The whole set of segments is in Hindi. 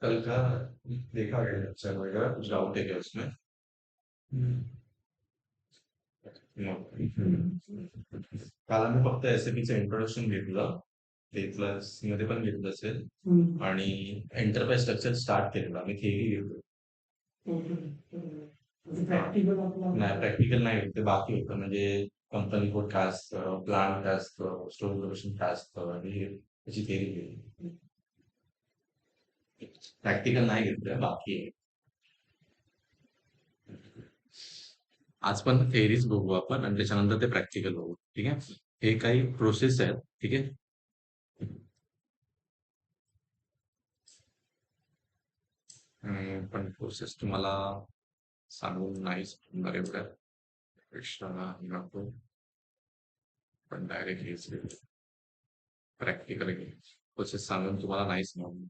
कल का देखा गया लेक्चर वगैरह कुछ डाउट है क्या उसमें? काल आम्ही फक्त एसएपीचं इंट्रोडक्शन घेतलं. ते प्लस मध्ये पण घेतलं असेल. आणि एंटरप्राइज स्ट्रक्चर स्टार्ट केलेलं आम्ही थेरी घेतो. नाही प्रॅक्टिकल नाही होतं, ते बाकी होतं म्हणजे कंपनी कोड काय असतं, प्लांट काय असतं, स्टोर लोकेशन काय असतं आणि त्याची थेरी केली. प्रॅक्टिकल नाही घेतलं, बाकी आहे. आज पण थेरीज बघू आपण आणि त्याच्यानंतर ते प्रॅक्टिकल बघू. ठीक आहे. हे काही प्रोसेस आहेत. ठीक आहे. पण प्रोसेस तुम्हाला सांगून नाही समजणार एवढ्या पेक्षा नको. पण डायरेक्ट हेच प्रॅक्टिकल प्रोसेस सांगून तुम्हाला नाही समजणार.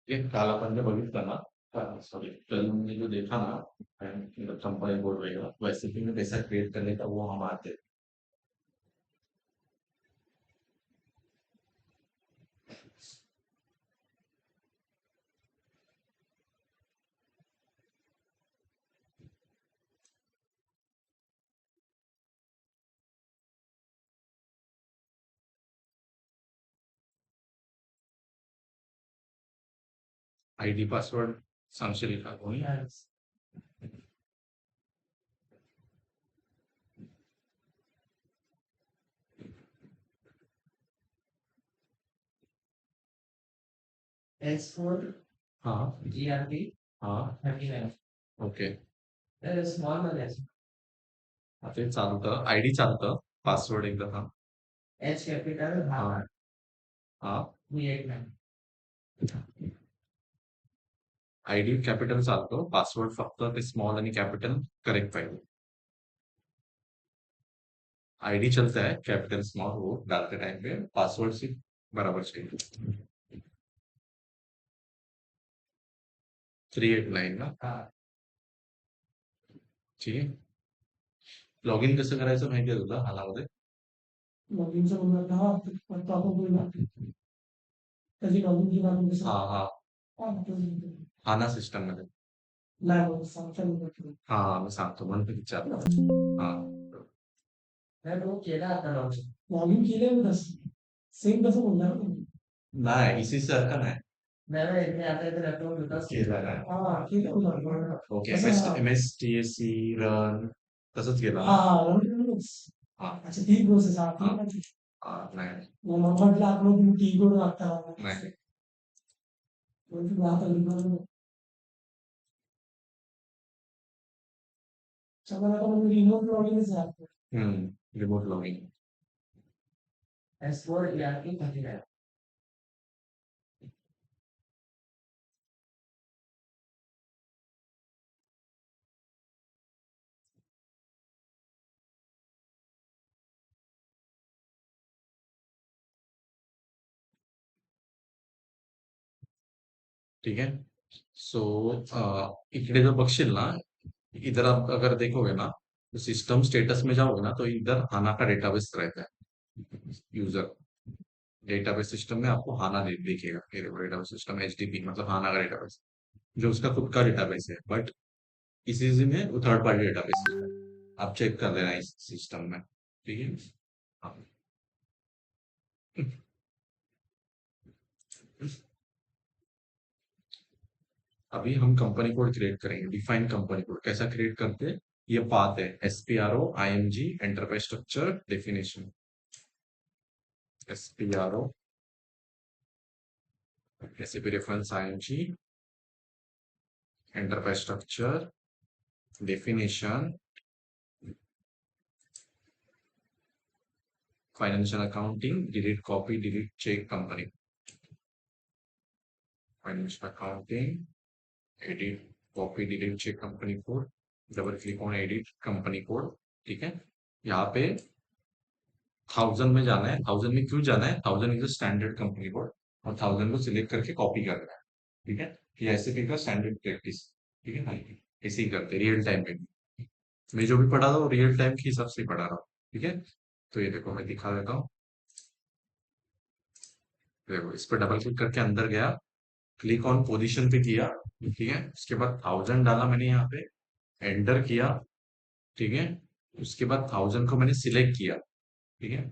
ठीक आहे. काल आपण जे बघितलं ना, सॉरी कल हमने जो देखा ना कंपनी बोर्ड वगैरह वैसे भी में पैसा क्रिएट करने का वो हम आते हैं. आयडी पासवर्ड सांगशील का कोणी? S4 हाँ GRP हाँ 39 ओके. स्मॉल मध्ये ते चालतं आयडी चालतं पासवर्ड एकदा हा. एच कॅपिटल हा हा V89 आयडी कॅपिटल चालतो पासवर्ड फक्त ते स्मॉल आणि कॅपिटल करेक्ट पाहिजे. आईडी चलता है कैपिटल स्मॉल वो डालते टाइम पे पासवर्ड से बराबर चाहिए. 389 ना. ठीक आहे. लॉगिन कसं करायचं माहिती आहे तुला हानामध्ये? लॉगिनचा नंबर हा तो आपण बोलला त्याची लॉगिनची नाव कसं हा हा हाना सिस्टम मध्ये नाही बोल सांगतो हा मी सांगतो म्हणून विचारलं. हा नाही तो केला आता लॉगिन केलंय मी तसं सेम तसं बोलणार नाही इसी सारखं नाही. नाही नाही मी आता इथे लॅपटॉप होताच केला ना. हा ठीक आहे okay M S T S C run तसंच केलं ना. हा हा अच्छा ती प्रोसेस हा ती नाही मग म्हटलं आपण टी कोड लागता नाही सगळं आता म्हणजे रिमोट लॉगिनच आहे. रिमोट लॉगिन S4 ERP 39 ठीक है. सो इकडे जर बघशील ना, इधर आप अगर देखोगे ना, तो सिस्टम स्टेटस में जाओगे ना, तो इधर हाना का डेटाबेस रहता है. यूजर डेटाबेस सिस्टम में आपको हाना दिखेगा. डेटाबेस सिस्टम एचडीपी मतलब हाना का डेटाबेस, जो उसका खुद का डेटाबेस है. बट इसी में वो थर्ड पार्टी डेटाबेस है. आप चेक कर लेना इस सिस्टम में. ठीक है. हाँ. अभी हम कंपनी कोड क्रिएट करेंगे. डिफाइन कंपनी कोड कैसा क्रिएट करते हैं, ये पाथ है. SPRO IMG enterprise structure definition. SPRO SAP reference IMG enterprise structure definition financial accounting delete copy delete check company. Financial accounting edit copy delete check company code. Double click on edit company code. ठीक है. यहाँ पे 1000 में जाना है. 1000 में क्यों जाना है, 1000 इज स्टैंडर्ड कंपनी कोड, और 1000 को सिलेक्ट करके कॉपी करना है. ठीक है. ये एसएपी का स्टैंडर्ड प्रैक्टिस. ठीक है ना. ऐसे ही करते रियल टाइम में भी. मैं जो भी पढ़ा रहा हूँ रियल टाइम के हिसाब से पढ़ा रहा हूँ. ठीक है. तो ये देखो मैं दिखा देता हूँ. देखो इस पर डबल क्लिक करके अंदर गया. क्लिक ऑन पोजीशन पे किया. ठीक है. उसके बाद 1000 डाला मैंने यहाँ पे. एंटर किया. ठीक है. उसके बाद 1000 को मैंने सिलेक्ट किया. ठीक है.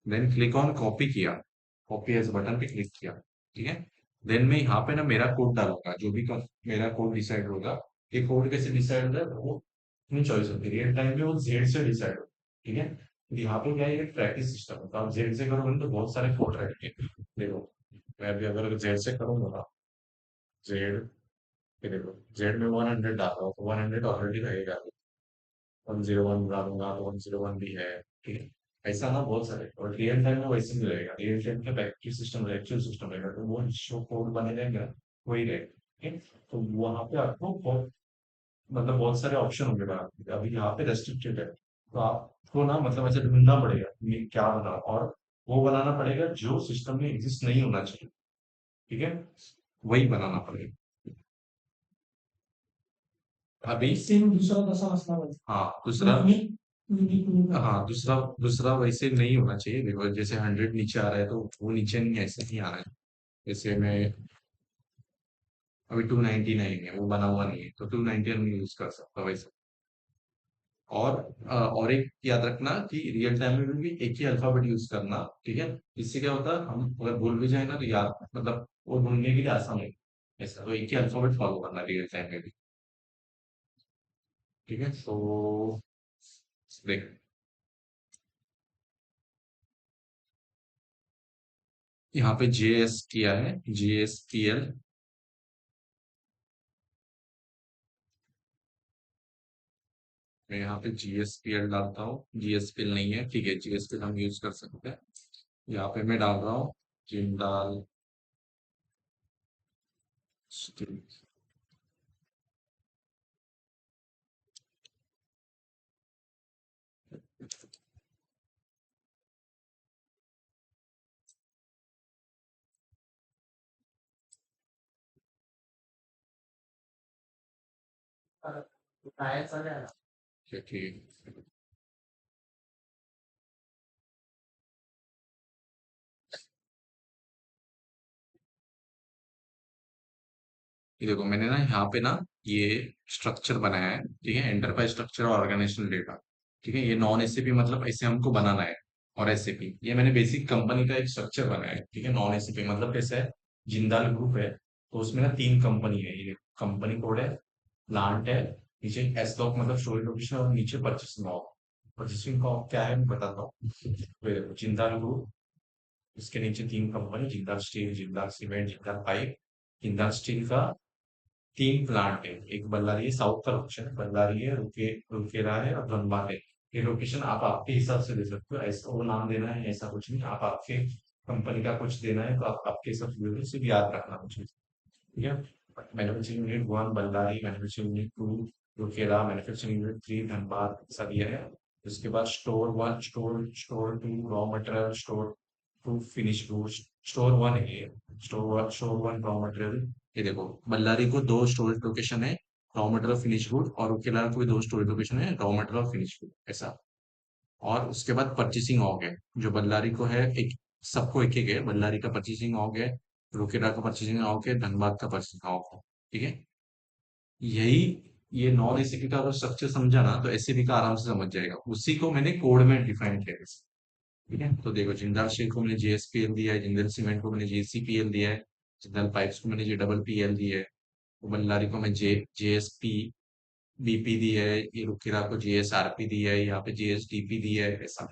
देन क्लिक ऑन कॉपी किया. कॉपी एज बटन पे क्लिक किया. ठीक है. देन मैं यहाँ पे ना मेरा कोड डालूंगा. जो भी मेरा कोड डिसाइड होगा. ये कोड कैसे डिसाइड होगा वो अपनी चॉइस होती है. रियल टाइम में वो जेड से डिसाइड होगा. ठीक है. तो यहाँ पे क्या है, ये प्रैक्टिस सिस्टम है. तो आप जेड से करोगे ना तो बहुत सारे कोड रहेंगे. देखो मैं अभी अगर जेड से करूंगा ना, जेड, ये देखो जेड में 100 डाल रहा हूँ तो 100 ऑलरेडी रहेगा. 101 डालूंगा तो 101 भी है. ठीक है. ऐसा ना बहुत सारे. और रियल टाइम में वैसे नहीं रहेगा. रियल टाइम का बैकअप सिस्टम रहेगा, एक्चुअल सिस्टम रहेगा. तो वो जो कोड बने रहेंगे ना, वही रहेगा. ठीक है. तो वहां पे आपको बहुत मतलब बहुत सारे ऑप्शन होंगे बनाने के. अभी यहाँ पे रेस्ट्रिक्टेड है. तो आपको ना मतलब ऐसे ढूंढना पड़ेगा ये क्या बना, और वो बनाना पड़ेगा जो सिस्टम में एग्जिस्ट नहीं होना चाहिए. ठीक है. वही बनाना पड़ेगा. अभी सेम दूसरा कैसा मसला है. हाँ दूसरा. हाँ दूसरा दूसरा वैसे नहीं होना चाहिए. देखो जैसे 100 नीचे आ रहा है तो वो नीचे नहीं, ऐसे नहीं आ रहा है. जैसे मैं अभी 299 है, वो बना हुआ नहीं है तो 299 नहीं यूज कर सकता वैसे. और और एक याद रखना कि रियल टाइम में भी एक ही अल्फाबेट यूज करना. ठीक है. इससे क्या होता है, हम अगर भूल भी जाए ना तो याद मतलब वो ढूंढने के लिए आसान है. ऐसा तो एक ही अल्फाबेट फॉलो करना रियल टाइम में भी. ठीक है. तो देख यहाँ पे जेएस किया है, जीएसपीएल. मैं यहाँ पे जीएसपीएल डालता हूँ. जीएसपीएल नहीं है. ठीक है. जीएसपीएल हम यूज कर सकते हैं. यहाँ पे मैं डाल रहा हूँ जिंदाल स्टील. ठीक है. ये देखो मैंने ना यहाँ पे ना ये स्ट्रक्चर बनाया है. ठीक है. एंटरप्राइज स्ट्रक्चर और ऑर्गेनाइजेशनल डेटा. ठीक है. ये नॉन एसएपी मतलब ऐसे हमको बनाना है. और एसएपी ये मैंने बेसिक कंपनी का एक स्ट्रक्चर बनाया है. ठीक है. नॉन एसएपी मतलब कैसे है, जिंदाल ग्रुप है तो उसमें ना 3 कंपनी है. ये कंपनी कोड है, प्लांट है, नीचे एस लॉक मतलब स्टोरेज लोकेशन, और नीचे परचेसिंग ऑफ. परचेसिंग ऑफ क्या है मैं बताता हूँ. तो ये देखो जिंदाल ग्रुप, इसके नीचे 3 company, Jindal steel, Jindal cement, Jindal pipe. Jindal steel का 3 प्लांट है. एक बल्लारी है, साउथ का लोकेशन है. बल्लारी है, रुकेरा है और धनबाद है. ये लोकेशन आप आपके हिसाब से दे सकते हो. ऐसा वो नाम देना है ऐसा कुछ नहीं. आप आपके कंपनी का कुछ देना है तो आप आपके हिसाब से दे दो. सिर्फ याद रखना कुछ. ठीक है. Manufacturing unit 1 Ballari, manufacturing unit 2 Rourkela, manufacturing unit 3 Dhanbad, ऐसा दिया है. उसके बाद store 1, store store 2 raw material, store two finish goods, store one है ये, स्टोर वन रॉ मटेरियल। ये देखो, बल्लारी को दो स्टोरेज लोकेशन है, रॉ मटेरियल फिनिश गुड, और उकेलार को भी दो स्टोरेज लोकेशन है, रॉ मटेरियल फिनिश गुड, ऐसा। और उसके बाद परचेसिंग ऑर्ग है, जो बल्लारी को है एक, सबको एक एक है, बल्लारी का परचेसिंग ऑर्ग है, रुकेला का परचेसिंग ऑर्ग है, धनबाद का परचेसिंग ऑर्ग है। ठीक है, यही, ये नॉन एसीपी का अगर स्ट्रक्चर समझा ना तो एसीपी का आराम से समझ जाएगा, उसी को मैंने कोड में डिफाइन किया है। ठीक है, तो देखो, जिंदाल स्टील को मैंने जेएसपीएल दिया है, जिंदल सीमेंट को मैंने जेसीपीएल दिया है, जिंदाल पाइप्स को मैंने जे डबल पीएल दिया है, बल्लारी को मैं जेएसपी बीपी दी है, ये रुकिरा को जेएसआरपी दी है, यहाँ पे जेएसडीपी दी है, ऐसा।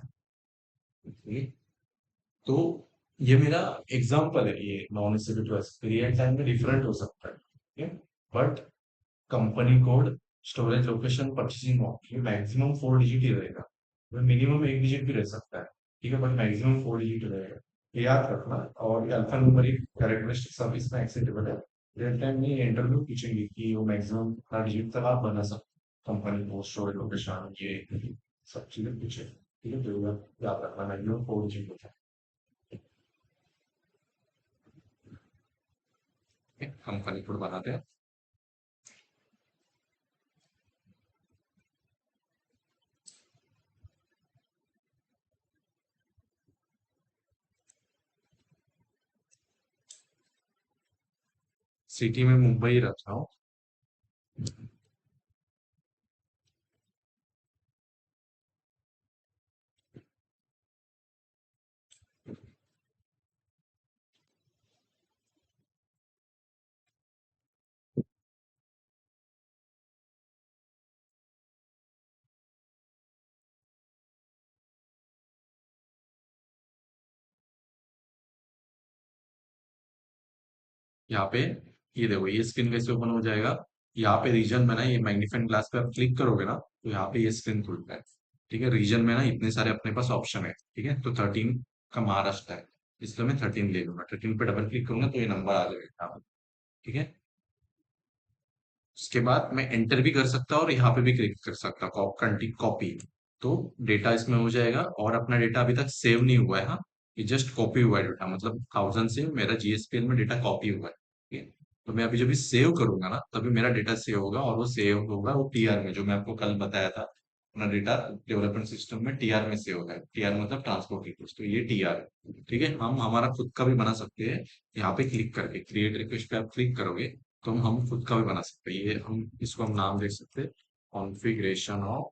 ठीक है? तो ये मेरा एग्जाम्पल है, ये नॉन एसिडिक रियल टाइम में डिफरेंट हो सकता है, ठीक है, but company code, storage location, purchasing ये मैक्सिमम 4 डिजिट ही रहेगा, मिनिमम 1 डिजिट भी रह सकता है, ठीक है, बट मैक्सिमम 4 डिजिट रहेगा, ये याद रखना। और ये अल्फा न्यूमेरिक कैरेक्टरिस्टिक सर्विस में एक्सेप्टेबल है, रियल टाइम में इंटरव्यू पूछेंगे कि वो मैक्सिमम कितना डिजिट तक आप बना सकते, कंपनी कोड, स्टोरेज लोकेशन, ये सब चीजें पूछे, ठीक है, तो याद रखना मैक्सिमम 4 डिजिट होता है। कंपनी कोड बनाते हैं। सिटी में मुंबई रहता हूँ। यहाँ पे, ये देखो, ये स्क्रीन कैसे ओपन हो जाएगा, यहाँ पे रीजन में ना, ये मैग्नीफाइंग ग्लास पे आप क्लिक करोगे ना, तो यहाँ पे ये स्क्रीन खुलता है। ठीक है, रीजन में ना इतने सारे अपने पास ऑप्शन है, ठीक है, तो 13 का महाराष्ट्र है, इसलिए मैं 13 ले लूंगा, 13 पे डबल क्लिक करूंगा तो ये नंबर आ जाएगा यहाँ पे। ठीक है, उसके बाद मैं एंटर भी कर सकता हूँ और यहाँ पे भी क्लिक कर सकता हूँ, कॉपी, तो डेटा इसमें हो जाएगा, और अपना डेटा अभी तक सेव नहीं हुआ है, हाँ, ये जस्ट कॉपी हुआ है डेटा, मतलब 1000 से मेरा जीएसपीएल में डेटा कॉपी हुआ है। ठीक है, तो मैं अभी जब भी सेव करूंगा ना, तभी मेरा डेटा सेव होगा, और वो सेव होगा वो टीआर में, जो मैं आपको कल बताया था, अपना डेटा डेवलपमेंट सिस्टम में टीआर में सेव होगा, टीआर मतलब ट्रांसपोर्ट रिक्वेस्ट, तो ये टीआर है। ठीक है, हम हमारा खुद का भी बना सकते हैं, यहाँ पे क्लिक करके क्रिएट रिक्वेस्ट पे आप क्लिक करोगे, तो हम खुद का भी बना सकते हैं, ये हम इसको हम नाम दे सकते हैं, कॉन्फ़िगरेशन ऑफ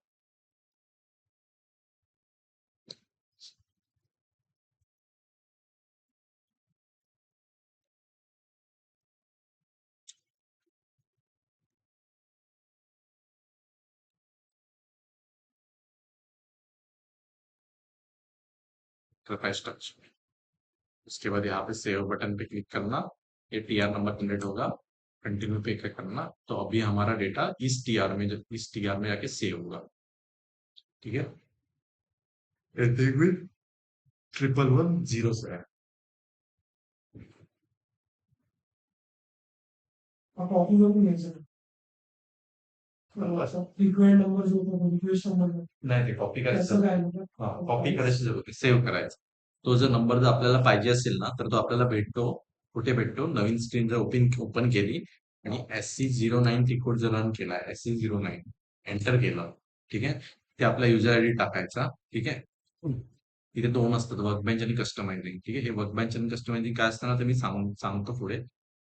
स्ट्रक्चर। उसके बाद यहाँ पे सेव बटन पे क्लिक करना, ये टीआर नंबर जनरेट होगा, कंटिन्यू पे क्लिक करना, तो अभी हमारा डेटा इस टीआर में, जब इस टीआर में जाके सेव होगा। ठीक है, देख 1110 से है। आप ऑफिस में भी नहीं सकते, रिक्वेस्ट नंबर जो होता है रिक्वेस्ट नंबर नाही, ते कॉपी करायचं, कसं काय म्हणजे हा, कॉपी करायची जरूरत आहे, सेव्ह करायचं, तो जर नंबर जर आपल्याला पाहिजे असेल ना, तर तो आपल्याला भेटतो, कुठे भेटतो, नवीन स्क्रीन जर ओपन ओपन केली आणि SC09 टिकोड जर रन केला, SC09 एंटर केलं, ठीक आहे, ते आपला युजर आयडी टाकायचा, ठीक आहे, इथे दोन असतात, वर्कबेंच आणि कस्टमायझिंग. ठीक आहे, हे वर्कबेंच आणि कस्टमायझिंग काय असतं ना, ते मी सांगतो पुढे.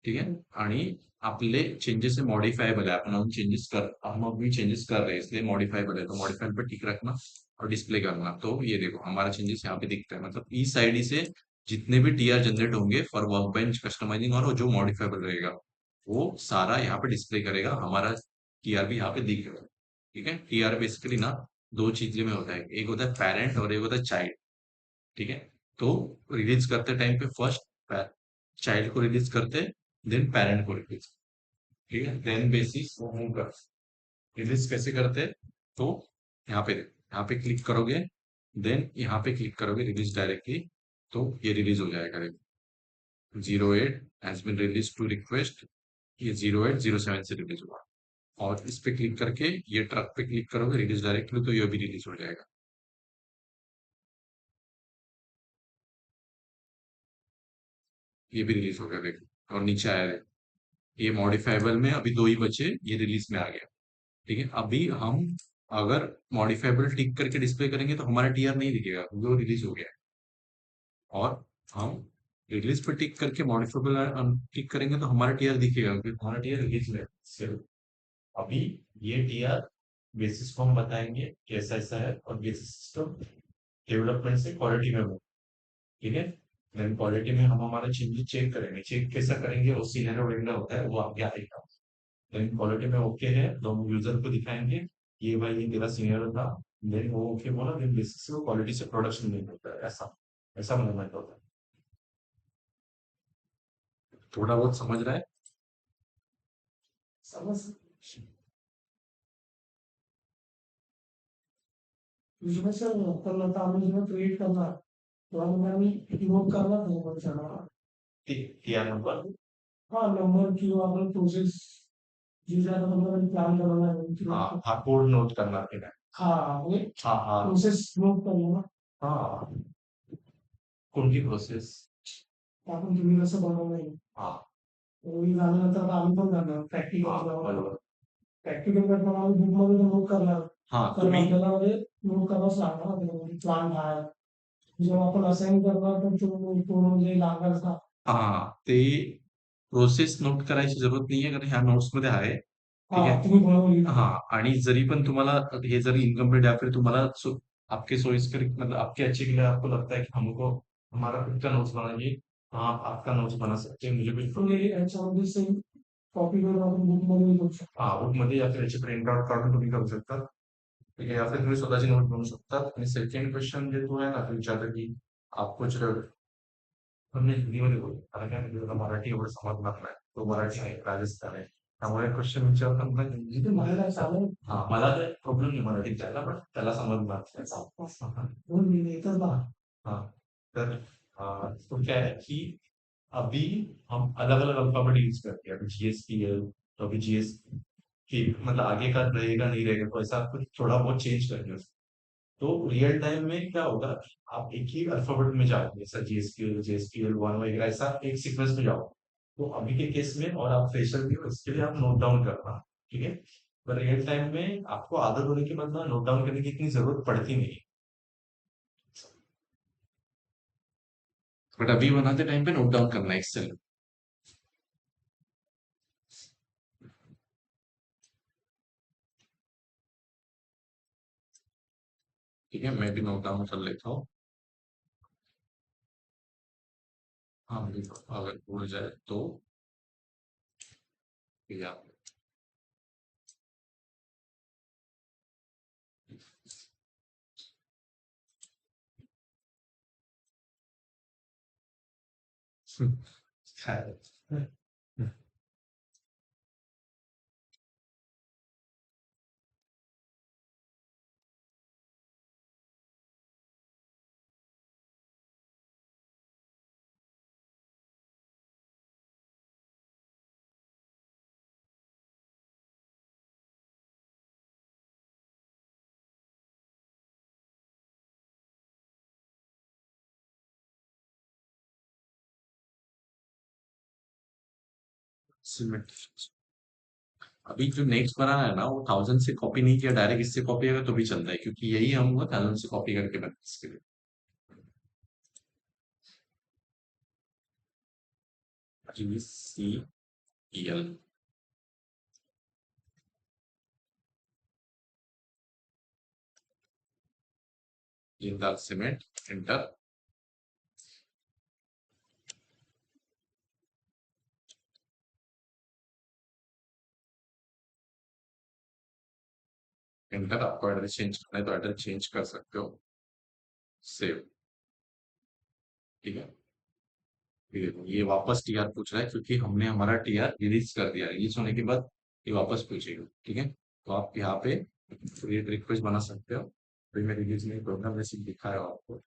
ठीक है, आणि आपले चेंजेस मॉडिफाइबल है, अपन हम चेंजेस कर, हम अभी चेंजेस कर रहे हैं, इसलिए मॉडिफाइबल है, तो मॉडिफाइबल पर टिक रखना और डिस्प्ले करना, तो ये देखो हमारा चेंजेस यहाँ पे दिखता है, मतलब इस आईडी से जितने भी टीआर जनरेट होंगे फॉर वर्क बेंच कस्टमाइजिंग और जो मॉडिफाइबल रहेगा, वो सारा यहाँ पे डिस्प्ले करेगा, हमारा टीआर भी यहाँ पे दिख रहा है। ठीक है, टीआर बेसिकली ना दो चीजें में होता है, एक होता है पेरेंट और एक होता है चाइल्ड। ठीक है, तो रिलीज करते टाइम पे फर्स्ट चाइल्ड को रिलीज करते, देन पेरेंट को रिलीज, ठीक है, देन बेसिस वो मूव कर, रिलीज कैसे करते, तो यहाँ पे क्लिक करोगे, देन यहाँ पे क्लिक करोगे रिलीज डायरेक्टली, तो ये रिलीज हो जाएगा, 08 has been release to request, ये 0807 से रिलीज हुआ, और इस पे क्लिक करके ये ट्रक पे क्लिक करोगे रिलीज डायरेक्टली, तो ये भी रिलीज हो जाएगा। ये भी रिलीज हो गया देखो, और नीचे आया है, ये मॉडिफाइबल में अभी दो ही बचे, ये रिलीज में आ गया। ठीक है, अभी हम अगर मॉडिफाइबल टिक करके डिस्प्ले करेंगे तो हमारा टीआर नहीं दिखेगा क्योंकि वो रिलीज हो गया है। और हम रिलीज पे टिक करके मॉडिफाइबल टिक करेंगे तो हमारा टीआर दिखेगा क्योंकि हमारा टीआर रिलीज में है। सिर्फ अभी ये टीआर बेसिस को हम बताएंगे कैसा ऐसा है, और बेसिस सिस्टम डेवलपमेंट से क्वालिटी में हो। ठीक है, देन क्वालिटी में हम हमारा चेंजेस चेक करेंगे, चेक कैसा करेंगे, वो सीनियर वेंडर होता है वो आगे आएगा। देन क्वालिटी में ओके है तो हम यूजर को दिखाएंगे, ये भाई ये तेरा सीनियर था, देन वो ओके बोला, देन बेसिस से वो क्वालिटी से प्रोडक्शन नहीं होता है, ऐसा ऐसा मूवमेंट होता है। थोड़ा बहुत समझ रहा है? समझ। इसमें से कर लेता हूँ, इसमें क्रिएट करना है, तो हम मैंने नोट करना था ऊपर चढ़ा। क्या नंबर? हाँ, नंबर की आपने प्रोसेस जी ज्यादा मतलब प्लान करना है। हाँ हाँ, कोड नोट करना है। हाँ वो, हाँ हाँ प्रोसेस नोट कर लेना। हाँ, कौन सी प्रोसेस? आपण तुम्ही कसं बनवलंय? हाँ, वही झाल्यानंतर आम्ही पण करणार प्रॅक्टिकल, प्रॅक्टिकल करताना आम्ही बुकमध्ये नोट करणार. हाँ कारण तुम्ही आपल्याला म्हणजे नोट करावंच लागणार ना, प्लान हा आहे. जेव्हा आपण असाइन करणार तर तो म्हणजे लागणार का? हाँ, ते प्रोसेस नोट करायची जरूरत नाहीये कारण ह्या नोट्स मध्ये आहे. ठीक है, तुम्ही बनवली. हाँ, आणि जरी पण तुम्हाला हे जरी इनकम्प्लीट या फिर तुम्हाला आपके सोइस्कर मतलब आपके अच्छे के लिए आपको लगता है कि हमको हमारा खुद का नोट्स बनाइए, हाँ आपका नोट्स बना सकते हैं, मुझे बिल्कुल याच्यामध्ये सेम कॉपी करून आपण बुकमध्ये करू शकतो. हाँ, बुकमध्ये या फिर याची प्रिंट आउट काढून तुम्ही करू शकता. ठीक आहे, या फिर तुम्ही स्वतःची नोट बनवू शकता. आणि सेकंड क्वेश्चन जे तू आहे ना, तू विचारलं की आप कुछ हमने हिंदीमध्ये बोलतो, कारण काय म्हणजे तुला मराठी एवढं समजणार नाही, तो मराठी आहे, राजस्थान आहे, त्यामुळे क्वेश्चन विचारताना हिंदी मला चालेल. हा, मला काही प्रॉब्लेम नाही मराठीत द्यायला, पण त्याला समजणार त्याचा. दोन मिनिटच बघा. हाँ, तर तो क्या है कि अभी हम अलग अलग अल्फाबेट यूज करते हैं, अभी जीएसपीएल, तो अभी जीएस कि मतलब आगे का रहेगा नहीं रहेगा, तो ऐसा कुछ थोड़ा बहुत चेंज करके उसको। तो रियल टाइम में क्या होगा, आप एक ही अल्फाबेट में जाओगे, जैसा जीएसपीएल जेएसपीएल वन वगैरह, ऐसा एक सीक्वेंस में जाओ। तो अभी के केस में, और आप फ्रेशर भी हो इसके लिए आप नोट डाउन करना। ठीक है, पर रियल टाइम में आपको आदत होने के बाद ना नोट डाउन करने की इतनी जरूरत पड़ती नहीं। बट अभी बनाते टाइम पे नोट डाउन करना है एक्सेल। ठीक है, मैं भी नोट डाउन कर लेता हूँ। हाँ, अगर भूल जाए तो या सीमेंट। अभी जो नेक्स्ट बनाना है ना, वो 1000 से कॉपी नहीं किया, डायरेक्ट इससे कॉपी अगर तो भी चलता है क्योंकि यही हम 1000 से कॉपी करके बनाए इसके लिए। GCEL, Jindal cement, enter. Enter, आपको एड्रेस चेंज करना है तो एड्रेस चेंज कर सकते हो। सेव। ठीक है, ये वापस टीआर पूछ रहा है क्योंकि हमने हमारा टीआर रिलीज कर दिया, रिलीज होने के बाद ये वापस पूछेगा। ठीक है, तो आप यहाँ पे क्रिएट रिक्वेस्ट बना सकते हो। तो मैं रिलीज नहीं प्रोग्राम जैसे दिखाया आपको।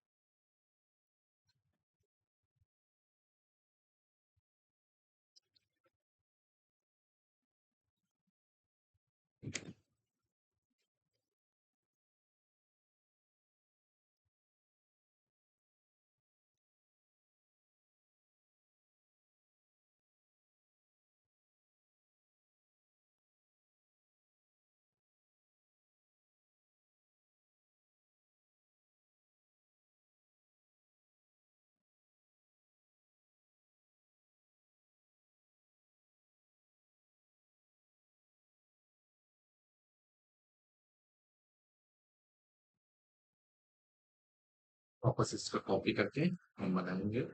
वापस इसको कॉपी करके हम बनाएंगे।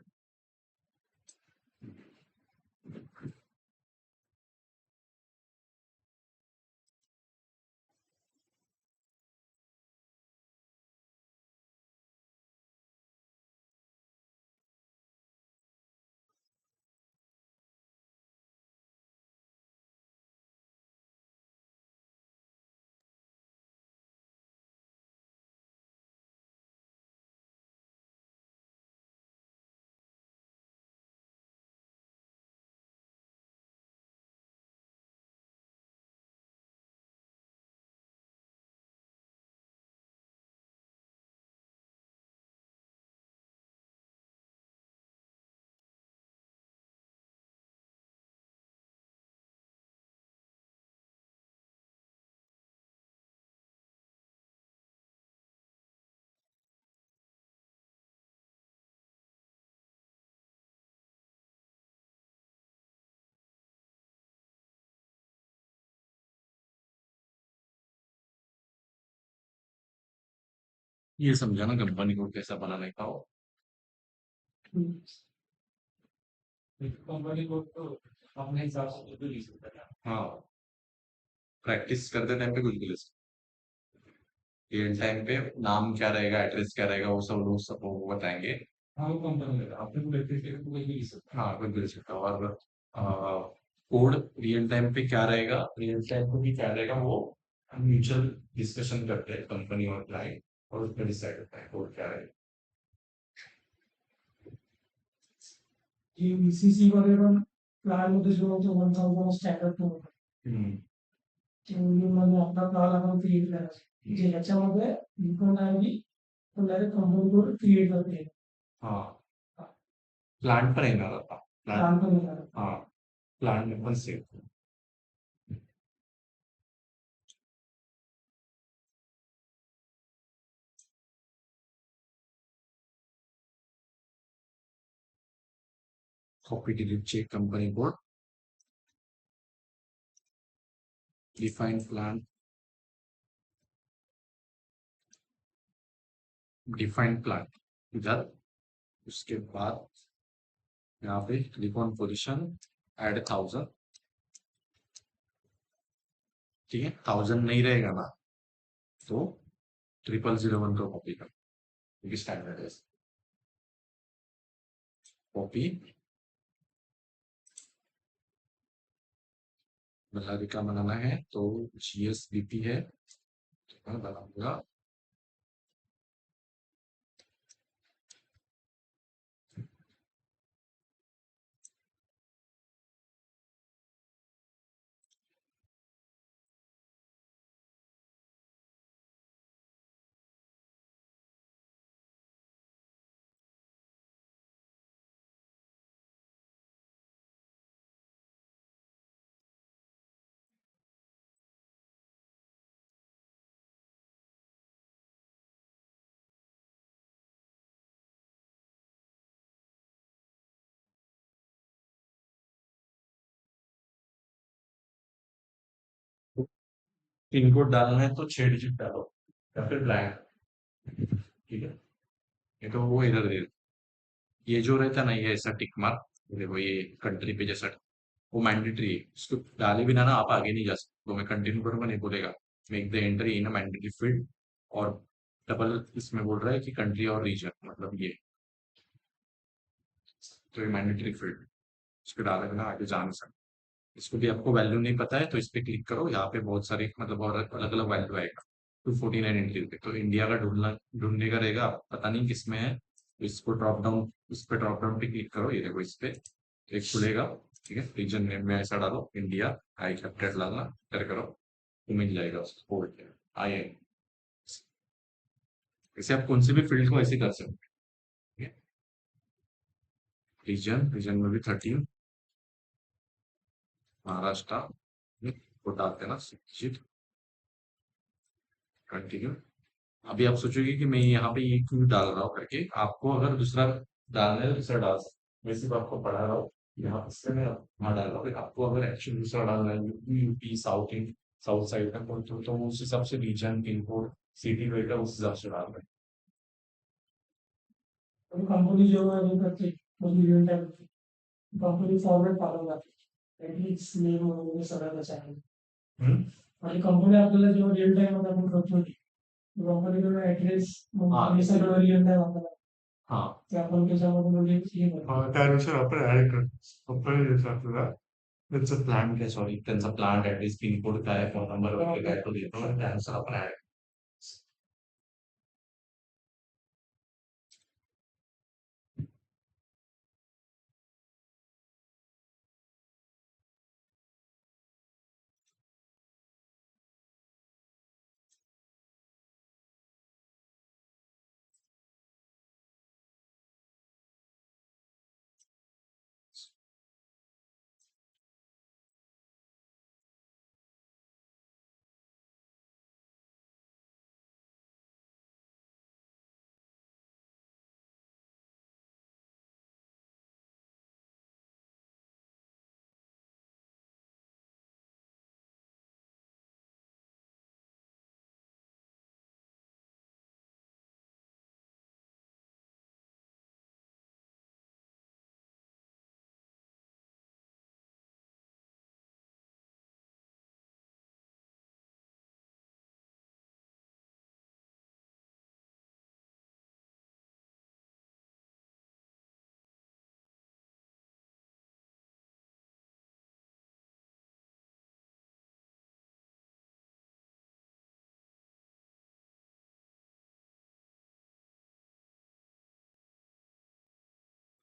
ये समझा ना कंपनी को कैसा बनाने का हो। कंपनी को तो अपने हिसाब से खुद ही लिख सकते हैं। हाँ, प्रैक्टिस करते टाइम पे कुछ भी लिख सकते हैं। रियल टाइम पे नाम क्या रहेगा, एड्रेस क्या रहेगा, वो सब लोग सब वो बताएंगे। हाँ, वो कंपनी में आपने को प्रैक्टिस करके तो कुछ भी लिख सकते हैं। हाँ, कुछ भी लिख सकता है। और कोड रियल टाइम पे क्या रहेगा, रियल टाइम पे भी क्या रहेगा, वो म्यूचुअल डिस्कशन करते हैं कंपनी और क्लाइंट, और उसमें डिसाइड होता है कोड क्या रहेगा। की बीसीसी वगैरह प्लॅनमध्ये जो होतो 1000 स्टँडर्ड होता. ते म्हणजे आपला प्लॅन आपण क्रिएट करायचा. जे याच्यामध्ये इन्कम आहे तो डायरेक्ट कंपनी कोड क्रिएट करते. हाँ, प्लांट पर येणार होता, प्लांट पर येणार. हाँ, प्लांट में पण save. Copy delete check company code, define plan, define plan इधर। उसके बाद यहाँ पे क्लिक ऑन पोजीशन, ऐड 1000। ठीक है, 1000 नहीं रहेगा ना, तो 0001 को कॉपी कर, क्योंकि स्टैंडर्ड है। कॉपी, बल्लारी का बनाना है तो GSBP है, तो मैं बनाऊंगा पिन कोड डालना है तो 6 डिजिट डालो या फिर ब्लैंक। ठीक है, ये तो वो इधर दे, ये जो रहता है ना, ये ऐसा टिक मार्क, देखो ये कंट्री पे जैसा, वो मैंडेटरी है, इसको डाले बिना ना आप आगे नहीं जा सकते। तो मैं कंटिन्यू करूंगा, नहीं बोलेगा make the entry in a mandatory field, और डबल इसमें बोल रहा है कि कंट्री और रीजन, मतलब ये, तो ये मैंडेटरी फील्ड, इसको डाले बिना आगे जा नहीं सकते। इसको भी आपको वैल्यू नहीं पता है तो इस पे क्लिक करो, यहाँ पे बहुत सारे मतलब और अलग अलग वैल्यू आएगा। 249 एंट्री पे तो इंडिया का ढूंढना, ढूंढने का रहेगा, पता नहीं किस में है, तो इसको ड्रॉप डाउन, इस पे ड्रॉप डाउन पे क्लिक करो, ये देखो इस पे एक खुलेगा। ठीक है, रीजन नेम में ऐसा डालो इंडिया, आई कैपिटल डालना, कर करो, तो मिल जाएगा उसको कोड, आई एन। ऐसे आप कौन से भी फील्ड को ऐसे कर सकते हैं। रीजन, रीजन में भी 13 महाराष्ट्र, वो डालते हैं ना, कंटिन्यू। अभी आप सोचोगे कि मैं यहाँ पे ये क्यों डाल रहा हूँ करके, आपको अगर दूसरा डालना है तो दूसरा डाल सकते, मैं सिर्फ आपको पढ़ा रहा हूँ, यहाँ इससे मैं वहाँ डाल रहा हूँ। आपको अगर एक्चुअली दूसरा डालना है, यूपी, यूपी साउथ इन, साउथ साइड का तो उस हिसाब से रीजन, पिन कोड, सिटी वेटा उस हिसाब से डाल रहे हैं। कंपनी जो है वो करती है real time company forward follow करते ॲटलीस्ट नेम वगैरे सगळं त्याचं आहे आणि कंपनी आपल्याला जेव्हा रिअल टाइम मध्ये आपण करतो कंपनीकडून ॲटलीस्ट हे सगळं रिअल टाइम आपल्याला ते आपण त्याच्यामध्ये म्हणजे हे करतो त्यानुसार आपण ऍड करतो कंपनी देतो आपल्याला त्यांचा प्लॅन काय सॉरी त्यांचा प्लॅन ऍटलीस्ट पिनकोड काय फोन नंबर वगैरे काय तो देतो आणि त्यानुसार आपण add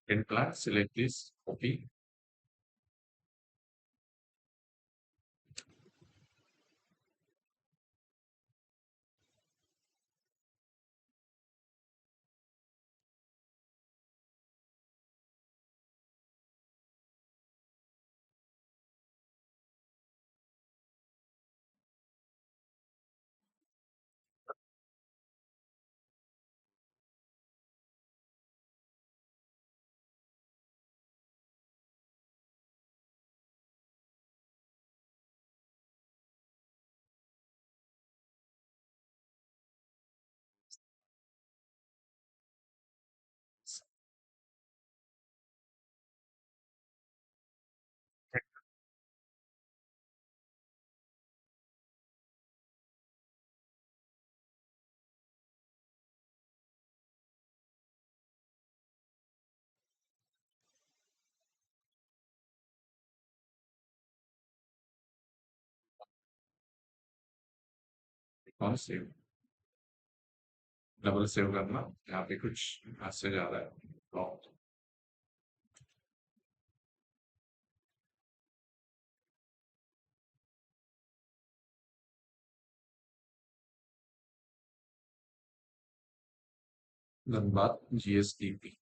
in plan select this copy और सेव डबल सेव करना यहाँ पे कुछ ऐसे जा रहा है Blocked. Dhanbad GSTP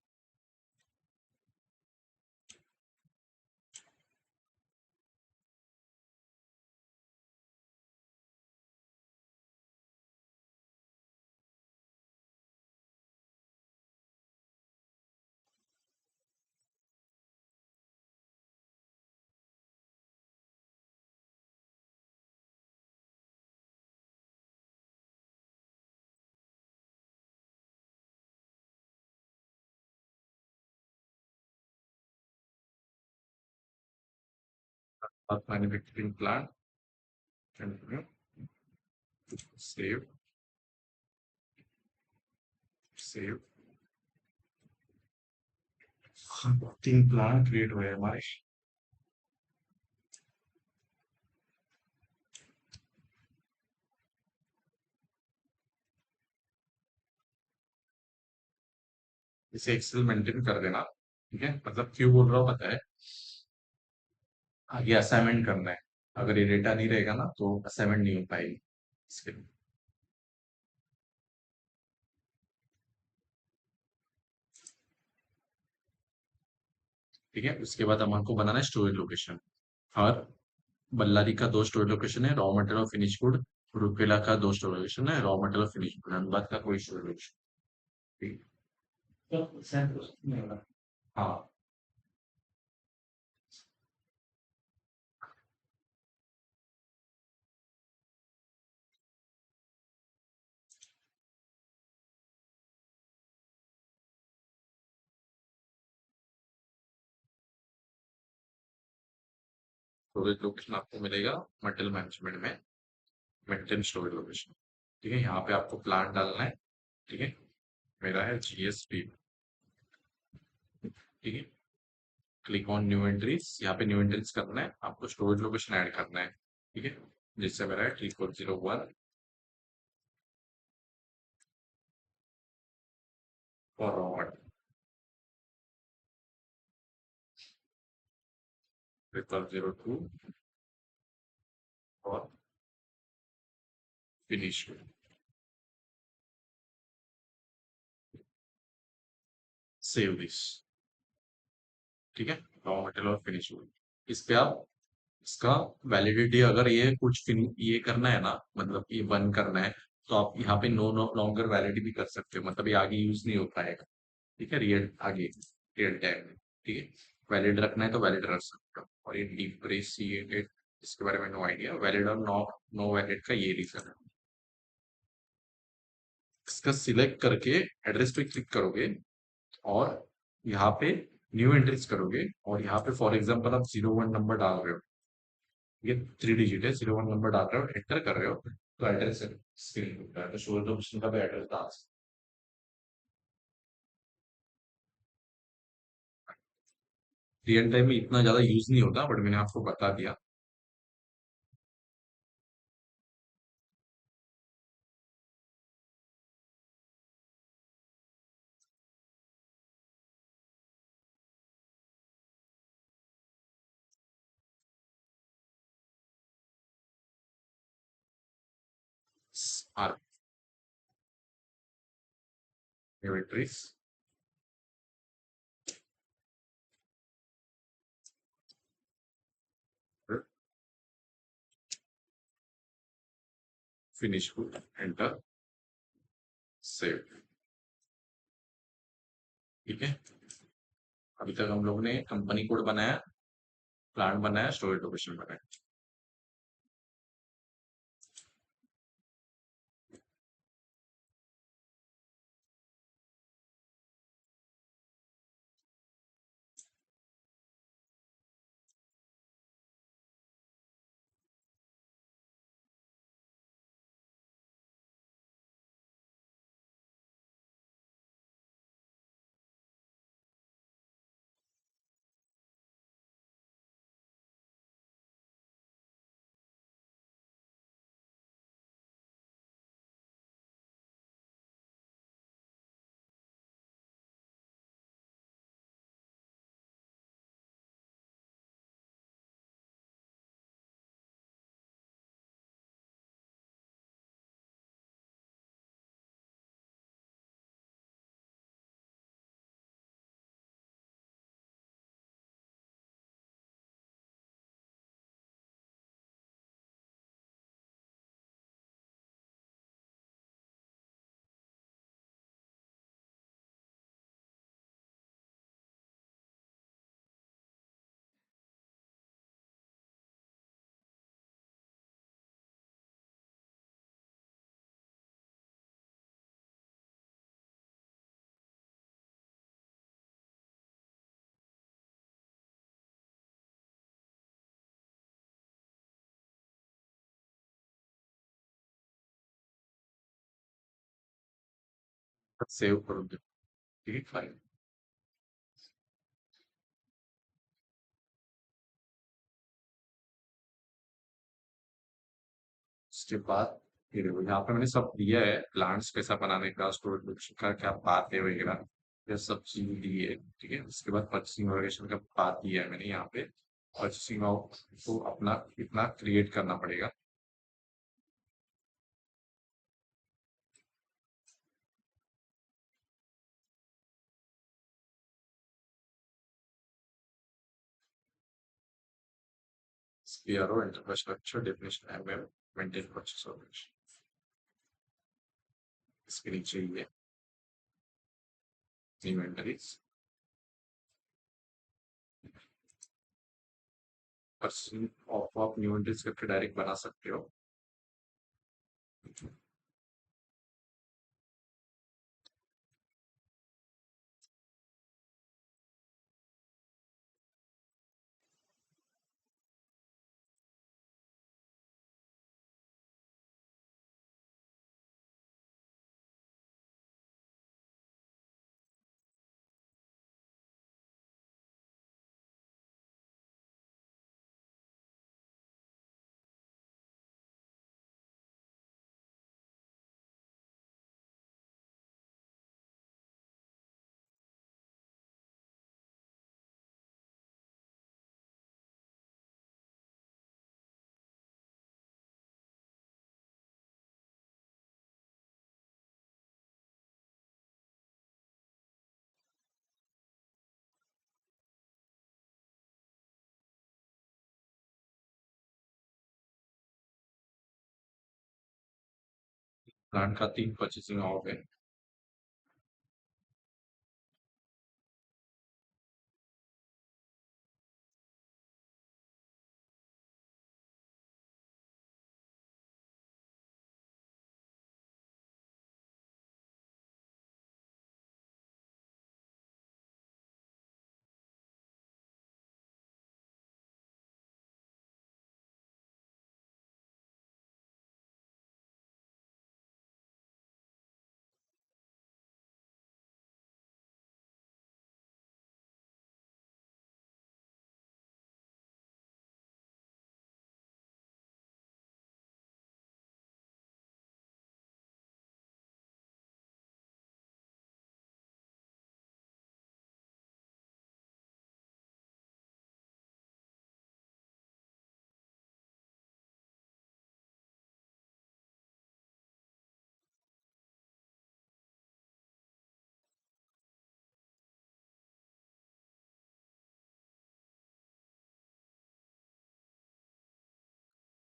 manufacturing plant continue save save 3 plan create हुए हमारे इसे एक्सेल मेंटेन कर देना ठीक है मतलब क्यों बोल रहा हूँ पता है आगे असाइनमेंट करना है अगर ये डेटा नहीं रहेगा ना तो असाइनमेंट नहीं हो पाएगी इसके लिए ठीक है उसके बाद हमको बनाना है स्टोरेज लोकेशन और बल्लारी का 2 स्टोरेज लोकेशन है रॉ मटेरियल और फिनिश गुड रूरकेला का 2 स्टोरेज लोकेशन है रॉ मटेरियल और फिनिश गुड धनबाद का कोई स्टोरेज लोकेशन ठीक है हाँ स्टोरेज लोकेशन आपको मिलेगा मटेरियल मैनेजमेंट में, मेंटेन स्टोरेज लोकेशन। ठीक है, यहाँ पे आपको प्लान डालना है। ठीक है, मेरा है GSP। ठीक है, क्लिक ऑन न्यू एंट्रीज, यहाँ पे न्यू एंट्रीज करना है, आपको स्टोरेज लोकेशन ऐड करना है। ठीक है, जिससे मेरा है 3401 फॉरवर्ड 3002 और फिनिश। Save this. ठीक है, रॉ मटेरियल और फिनिश। इस पे आप इसका वैलिडिटी, अगर ये कुछ ये करना है ना, मतलब ये बंद करना है, तो आप यहाँ पे नो नो लॉन्गर वैलिडिटी भी कर सकते हो, मतलब ये आगे यूज नहीं हो पाएगा। ठीक है, रियल आगे रियल टाइम में। ठीक है, वैलिड रखना है तो वैलिड रख सकते हो। और ये डिप्रेसिएटेड, इसके बारे में नो आइडिया। वैलिड और नो नो वैलिड का ये रीजन है। इसका सिलेक्ट करके एड्रेस पे क्लिक करोगे और यहाँ पे न्यू एंट्रीज करोगे, और यहाँ पे फॉर एग्जांपल आप 01 नंबर डाल रहे हो, ये 3 डिजिट है, 01 नंबर डाल रहे हो, एंटर कर रहे हो, तो एड्रेस स्क्रीन पे है, तो शोर लोकेशन का भी एड्रेस डाल सकते हो। रियल टाइम में इतना ज्यादा यूज नहीं होता, बट मैंने आपको बता दिया। Are new entries, finish, enter, save. ठीक है, अभी तक हम लोग ने कंपनी कोड बनाया, प्लांट बनाया, स्टोरेज लोकेशन बनाया। सेव करोगे। ठीक है, फाइल। उसके बाद ये देखो, यहाँ पे मैंने सब दिया है, प्लांट्स कैसा बनाने का, स्टोरेज लोकेशन का क्या बात है वगैरह, ये सब चीज दी है। ठीक है, उसके बाद परचेसिंग ऑर्गेनाइजेशन का बात दिया है मैंने यहाँ पे। परचेसिंग को अपना इतना क्रिएट करना पड़ेगा। CRO infrastructure definition MM maintain purchase organisation, इसके नीचे ये इन्वेंटरीज। परचेसिंग ऑफ आप न्यू एंट्रीज करके डायरेक्ट बना सकते हो। प्लांट का 3 परचेसिंग हो गए।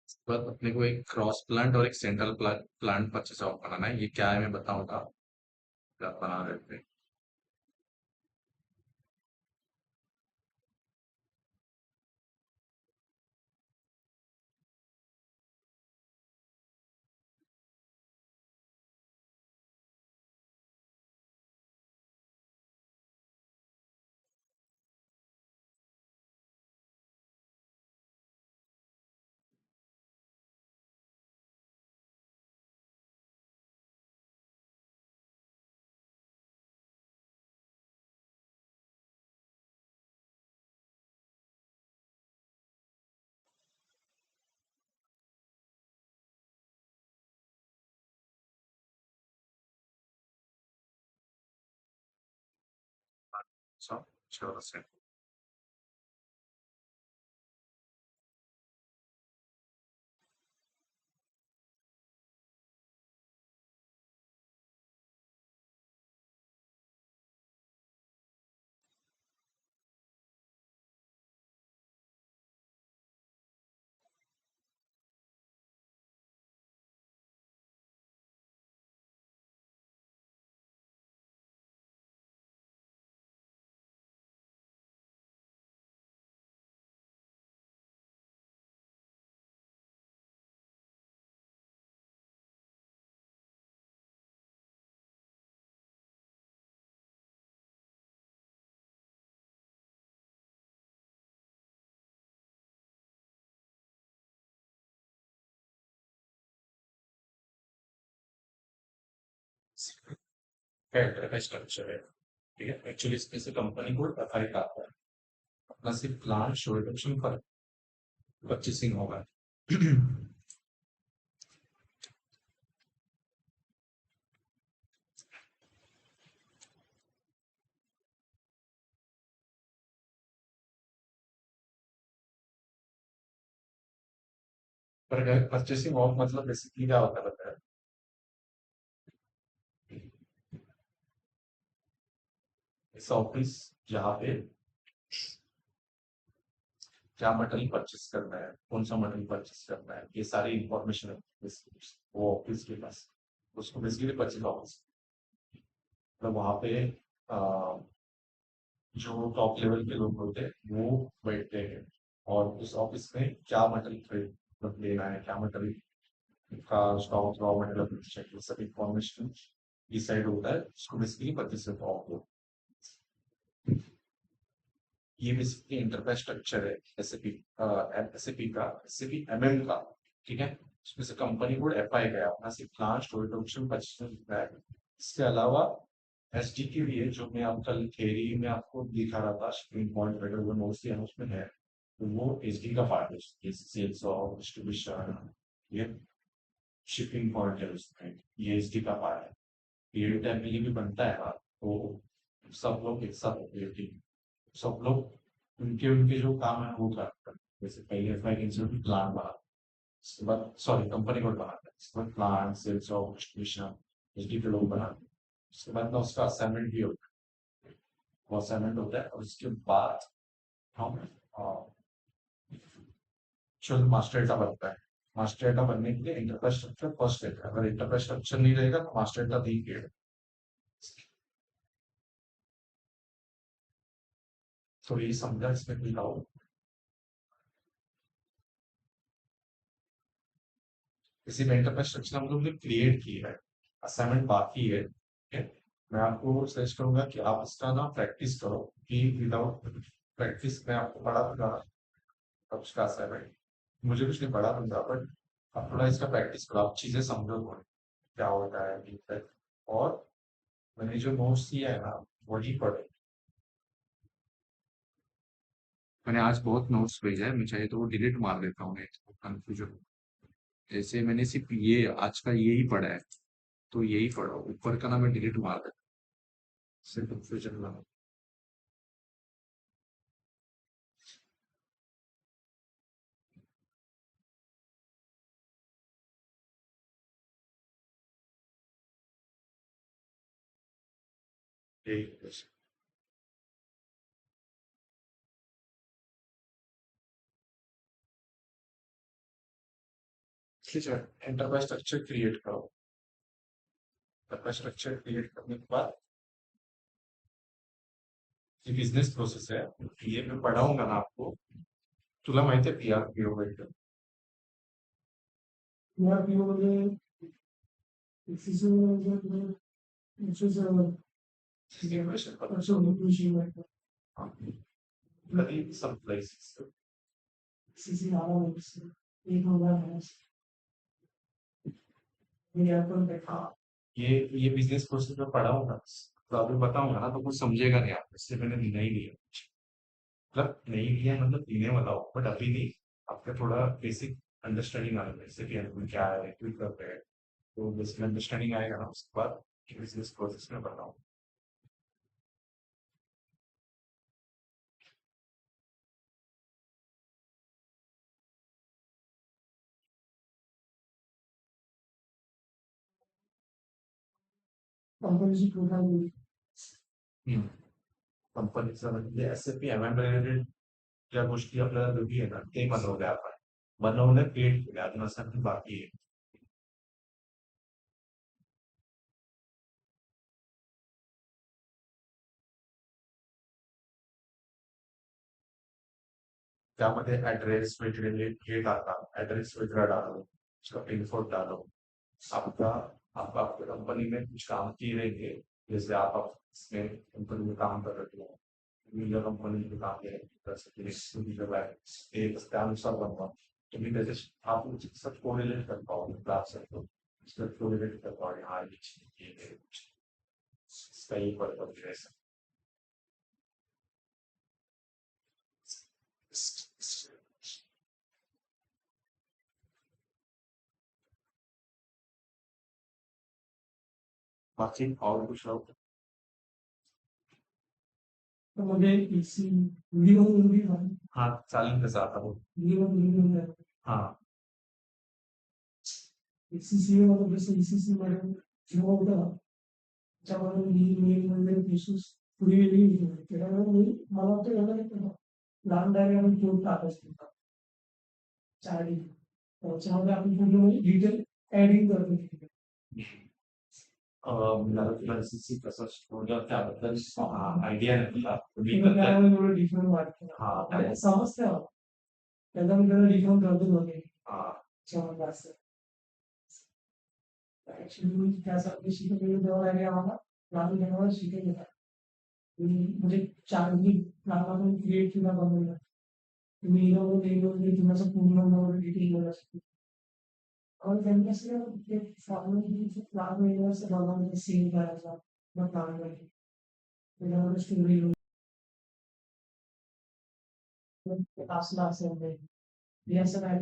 उसके बाद अपने को एक क्रॉस प्लांट और एक सेंट्रल प्लांट परचेस आउट बनाना है। ये क्या है मैं बताऊंगा, क्या बना रहे थे। अच्छा, चलो से का स्ट्रक्चर है। ठीक है, एक्चुअली इसमें से कंपनी को एफआई का आता है। अपना सिर्फ प्लांट शो रिडक्शन पर परचेसिंग होगा। पर परचेसिंग ऑफ मतलब बेसिकली क्या होता है पता है? इस ऑफिस जहाँ पे क्या मटेरियल परचेस करना है, कौन सा मटेरियल परचेस करना है, ये सारी इंफॉर्मेशन है वो ऑफिस के पास। उसको बेसिकली परचेस ऑफिस, मतलब वहाँ पे अ, जो टॉप लेवल के लोग होते हैं वो बैठते हैं, और उस ऑफिस में क्या मटेरियल खरीद मतलब लेना है, क्या मटेरियल का स्टॉक रॉ मटेरियल सब इंफॉर्मेशन डिसाइड होता है। उसको बेसिकली परचेस ऑफ। ये बेसिकली इंटरफेस स्ट्रक्चर है एसएपी, एसएपी का, एसएपी एमएम का। ठीक है, इसमें से कंपनी कोड एफआई का है, अपना सिर्फ प्लांट स्टोरेज ऑप्शन परचेस है। इसके अलावा एसडी की भी है, जो मैं आप कल थेरी में आपको दिखा रहा था, शिपिंग पॉइंट वगैरह वो नोट्स यहाँ उसमें है। तो वो एसडी का पार्ट है, सेल्स और डिस्ट्रीब्यूशन, ये शिपिंग पॉइंट है उसमें, ये एसडी का पार्ट है। पीरियड टाइम के लिए भी बनता है ना, तो सब लोग एक साथ होते हैं टीम, सब लोग उनके उनके जो काम है वो करते हैं। जैसे पहले एफआई प्लान बना, उसके बाद सॉरी कंपनी कोड बनाते हैं, उसके बाद प्लान सेल्स और डिस्ट्रीब्यूशन एसडी के लोग बनाते हैं। उसके बाद ना उसका असाइनमेंट भी होता है, वो असाइनमेंट होता है, और उसके बाद हम शुद्ध मास्टर डेटा बनता है। मास्टर डेटा बनने के लिए इंटरप्राइज स्ट्रक्चर फर्स्ट है, अगर इंटरप्राइज स्ट्रक्चर नहीं रहेगा तो मास्टर डेटा नहीं है। तो ये समझा इसमें कोई डाउट? इसी में इंटरप्राइज स्ट्रक्चर हम लोग ने क्रिएट की है, असाइनमेंट बाकी है, ठीक है। मैं आपको सजेस्ट करूंगा कि आप इसका ना प्रैक्टिस करो, कि विदाउट प्रैक्टिस मैं आपको पढ़ा दूंगा अब उसका असाइनमेंट, मुझे कुछ नहीं पढ़ा दूंगा, बट आप थोड़ा इसका प्रैक्टिस करो, आप चीजें समझो थोड़ी क्या होता है नहीं होता है। और मैंने जो नोट्स दिया है ना वही पढ़े, मैंने आज बहुत नोट्स भेजा है, मैं चाहे तो वो डिलीट मार देता हूँ, कंफ्यूजन। जैसे मैंने सिर्फ ये आज का यही पढ़ा है, तो यही पढ़ो, ऊपर का ना मैं डिलीट मार देता हूँ, इससे कंफ्यूजन ना हो। ठीक है। ठीक है, एंटरप्राइज स्ट्रक्चर क्रिएट करो, एंटरप्राइज स्ट्रक्चर क्रिएट करने के बाद ये बिजनेस प्रोसेस है, ये मैं पढ़ाऊंगा ना आपको। तुला माहिती आहे पीआरपीओ भेटत? पीआरपीओ म्हणजे some places. हाँ, ये बिजनेस प्रोसेस में पढ़ाऊंगा, तो अभी बताऊंगा ना तो कुछ समझेगा नहीं आप, इसलिए मैंने नहीं लिया, मतलब नहीं लिया मतलब लेने वाला हो, बट अभी नहीं। आपका थोड़ा बेसिक अंडरस्टैंडिंग आना चाहिए, जैसे कि हम क्या है क्यों कर रहे हैं, तो बेसिक अंडरस्टैंडिंग आएगा ना उसके बाद बिजनेस प्रोसेस में बताऊँ। कंपनीची प्रोग्राम कंपनीचं म्हणजे SAP MM रिलेटेड ज्या गोष्टी आपल्याला दोघी येतात ते बनवल्या आपण, बनवलं क्रिएट केलं, अजून असं बाकी आहे। त्यामध्ये ऍड्रेस वेगळे हे डाटा, ऍड्रेस वेगळा डालो, उसका पिन कोड डालो, आपका आप आपकी कंपनी में कुछ काम किए रहेंगे, जैसे आप इसमें कंपनी में काम कर रहे हो, मीडिया कंपनी में काम कर रहे हैं, एक त्यानुसार बनवा, तुम्ही त्याचे आप उचित सब कोरिलेट कर पाओगे क्लास से, तो इसका कोरिलेट कर पाओगे, हाँ ये चीज़ ये है, इसका ये पर्पज है ऐसा। बाकी और कुछ लोग तो मुझे इसी वीडियो मूवी हाँ चालेल कसं आता हो वीडियो मूवी हाँ ECC मध्ये जसं ECC मध्ये जेव्हा होतं त्याच्यामध्ये मी मेन म्हणजे विशेष पुढे त्याच्यामुळे मी मला वाटतं एवढं नाही केलं लहान डायग्राम घेऊन टाकायचं होतं चार्टिंग त्याच्यामध्ये आपण पूर्ण डिटेल ऍडिंग करतो तिथे एमर्जन्सी कसं स्टोअर त्याबद्दल आयडिया नाही मला, तुम्ही एवढं डिफरंट वाटतं हा समजतं त्याच्यामध्ये डिफरंट करतो दोघे हा त्याच्यामध्ये असं ऍक्च्युली त्यासाठी शिकवलेलं जेव्हा आहे आम्हाला लहान जेव्हा शिकवलं म्हणजे चार्जिंग लहान क्रिएट केला बनवलं तुम्ही तुम्हाला पूर्ण डिटेल मिळू शकतो और त्यांच्याशी ते फॉर्मॅलिटी प्लॅन वेगळं बनवून सेव्ह करायचा मग प्लॅन करायची त्याच्यामध्ये स्टोरी असला असेल ते हे असं काय